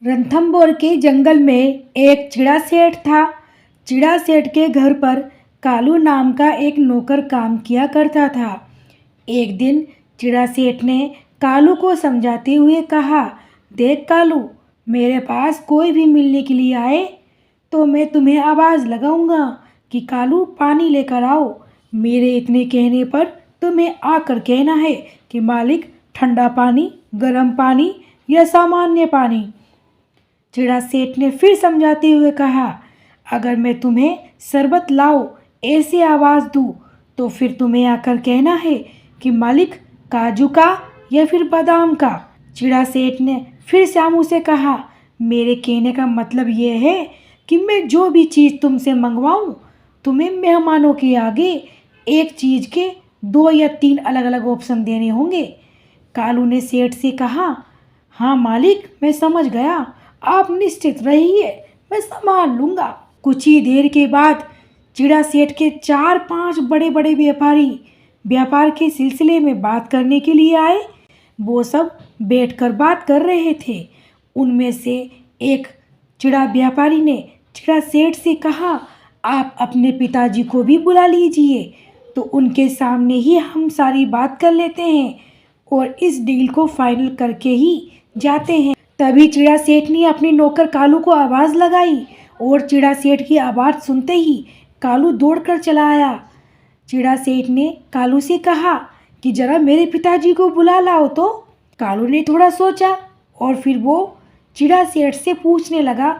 रणथंभौर के जंगल में एक चिड़ा सेठ था। चिड़ा सेठ के घर पर कालू नाम का एक नौकर काम किया करता था। एक दिन चिड़ा सेठ ने कालू को समझाते हुए कहा, देख कालू, मेरे पास कोई भी मिलने के लिए आए तो मैं तुम्हें आवाज़ लगाऊंगा कि कालू पानी लेकर आओ। मेरे इतने कहने पर तुम्हें आकर कहना है कि मालिक ठंडा पानी, गर्म पानी या सामान्य पानी। चिड़ा सेठ ने फिर समझाते हुए कहा, अगर मैं तुम्हें शरबत लाओ ऐसी आवाज़ दूँ तो फिर तुम्हें आकर कहना है कि मालिक काजू का या फिर बादाम का। चिड़ा सेठ ने फिर श्यामू से कहा, मेरे कहने का मतलब ये है कि मैं जो भी चीज़ तुमसे मंगवाऊं तुम्हें मेहमानों के आगे एक चीज़ के 2 या 3 अलग अलग ऑप्शन देने होंगे। कालू ने सेठ से कहा, हाँ मालिक, मैं समझ गया, आप निश्चित रहिए, मैं संभाल लूँगा। कुछ ही देर के बाद चिड़ा सेठ के 4-5 बड़े बड़े व्यापारी व्यापार के सिलसिले में बात करने के लिए आए। वो सब बैठकर बात कर रहे थे। उनमें से एक चिड़ा व्यापारी ने चिड़ा सेठ से कहा, आप अपने पिताजी को भी बुला लीजिए तो उनके सामने ही हम सारी बात कर लेते हैं और इस डील को फाइनल करके ही जाते हैं। तभी चिड़ा सेठ ने अपने नौकर कालू को आवाज़ लगाई और चिड़ा सेठ की आवाज़ सुनते ही कालू दौड़कर चला आया। चिड़ा सेठ ने कालू से कहा कि जरा मेरे पिताजी को बुला लाओ। तो कालू ने थोड़ा सोचा और फिर वो चिड़ा सेठ से पूछने लगा,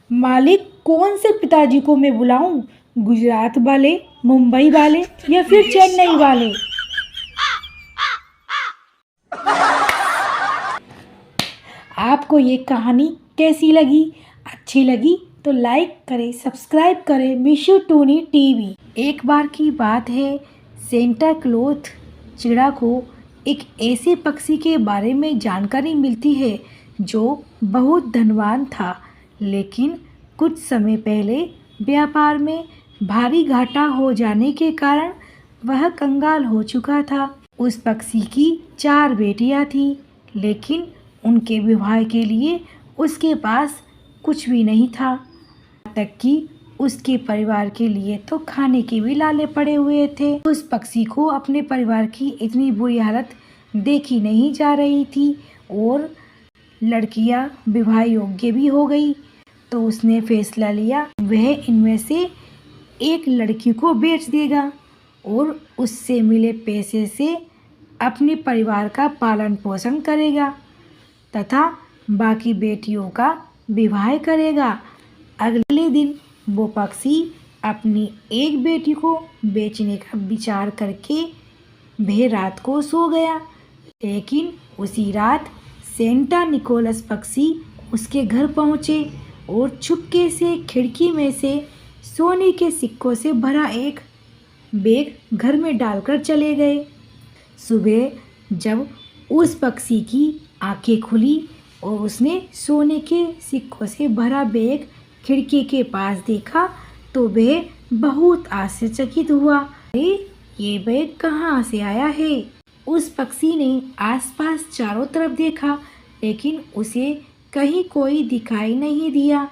मालिक कौन से पिताजी को मैं बुलाऊं, गुजरात वाले, मुंबई वाले या फिर चेन्नई वाले? आपको ये कहानी कैसी लगी? अच्छी लगी तो लाइक करें, सब्सक्राइब करें मिशू टूनी टीवी। एक बार की बात है, सेंटा क्लॉथ चिड़ा को एक ऐसे पक्षी के बारे में जानकारी मिलती है जो बहुत धनवान था, लेकिन कुछ समय पहले व्यापार में भारी घाटा हो जाने के कारण वह कंगाल हो चुका था। उस पक्षी की 4 बेटियां थीं, लेकिन उनके विवाह के लिए उसके पास कुछ भी नहीं था, तक कि उसके परिवार के लिए तो खाने के भी लाले पड़े हुए थे। उस पक्षी को अपने परिवार की इतनी बुरी हालत देखी नहीं जा रही थी और लड़कियां विवाह योग्य भी हो गई, तो उसने फैसला लिया वह इनमें से एक लड़की को बेच देगा और उससे मिले पैसे से अपने परिवार का पालन पोषण करेगा तथा बाकी बेटियों का विवाह करेगा। अगले दिन वो पक्षी अपनी एक बेटी को बेचने का विचार करके वह रात को सो गया, लेकिन उसी रात सेंटा निकोलस पक्षी उसके घर पहुँचे और चुपके से खिड़की में से सोने के सिक्कों से भरा एक बैग घर में डालकर चले गए। सुबह जब उस पक्षी की आंखें खुली और उसने सोने के सिक्कों से भरा बैग खिड़की के पास देखा तो वह बहुत आश्चर्यचकित हुआ। अरे ये बैग कहाँ से आया है? उस पक्षी ने आसपास चारों तरफ देखा, लेकिन उसे कहीं कोई दिखाई नहीं दिया।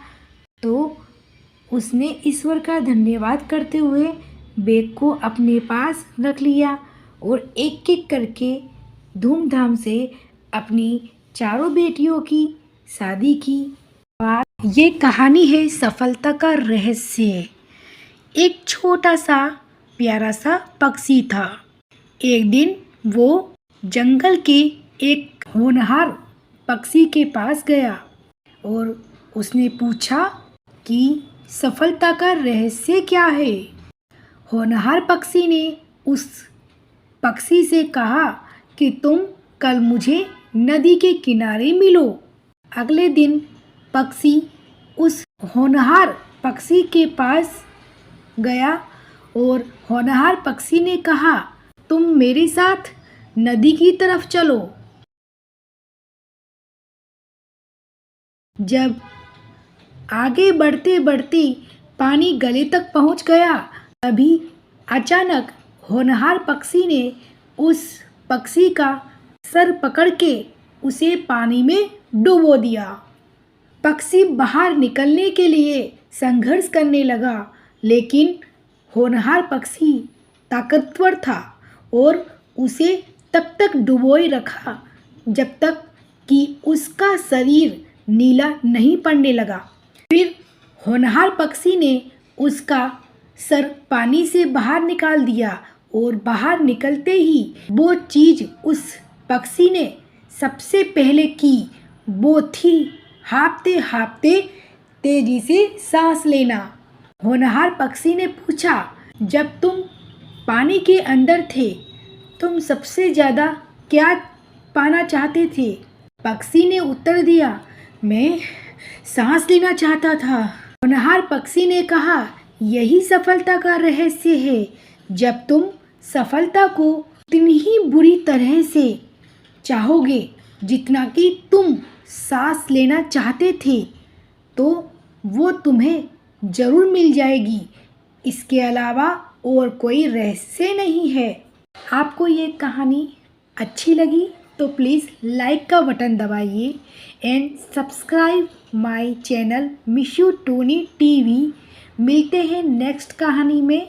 तो उसने ईश्वर का धन्यवाद करते हुए बैग को अपने पास रख लिया और एक एक करके धूमधाम से अपनी 4 बेटियों की शादी की। ये कहानी है सफलता का रहस्य। एक छोटा सा प्यारा सा पक्षी था। एक दिन वो जंगल के एक होनहार पक्षी के पास गया और उसने पूछा कि सफलता का रहस्य क्या है। होनहार पक्षी ने उस पक्षी से कहा कि तुम कल मुझे नदी के किनारे मिलो। अगले दिन पक्षी उस होनहार पक्षी के पास गया और होनहार पक्षी ने कहा, तुम मेरे साथ नदी की तरफ चलो। जब आगे बढ़ते बढ़ते पानी गले तक पहुंच गया, तभी अचानक होनहार पक्षी ने उस पक्षी का सर पकड़ के उसे पानी में डुबो दिया। पक्षी बाहर निकलने के लिए संघर्ष करने लगा, लेकिन होनहार पक्षी ताकतवर था और उसे तब तक डुबोए रखा जब तक कि उसका शरीर नीला नहीं पड़ने लगा। फिर होनहार पक्षी ने उसका सर पानी से बाहर निकाल दिया और बाहर निकलते ही वो चीज़ उस पक्षी ने सबसे पहले की वो थी हाँफते हाँफते तेजी से सांस लेना। होनहार पक्षी ने पूछा, जब तुम पानी के अंदर थे तुम सबसे ज़्यादा क्या पाना चाहते थे? पक्षी ने उत्तर दिया, मैं सांस लेना चाहता था। होनहार पक्षी ने कहा, यही सफलता का रहस्य है। जब तुम सफलता को उतनी ही बुरी तरह से चाहोगे जितना कि तुम सांस लेना चाहते थे, तो वो तुम्हें ज़रूर मिल जाएगी। इसके अलावा और कोई रहस्य नहीं है। आपको ये कहानी अच्छी लगी तो प्लीज़ लाइक का बटन दबाइए and subscribe my channel Mishu Tooni TV. मिलते हैं नेक्स्ट कहानी में।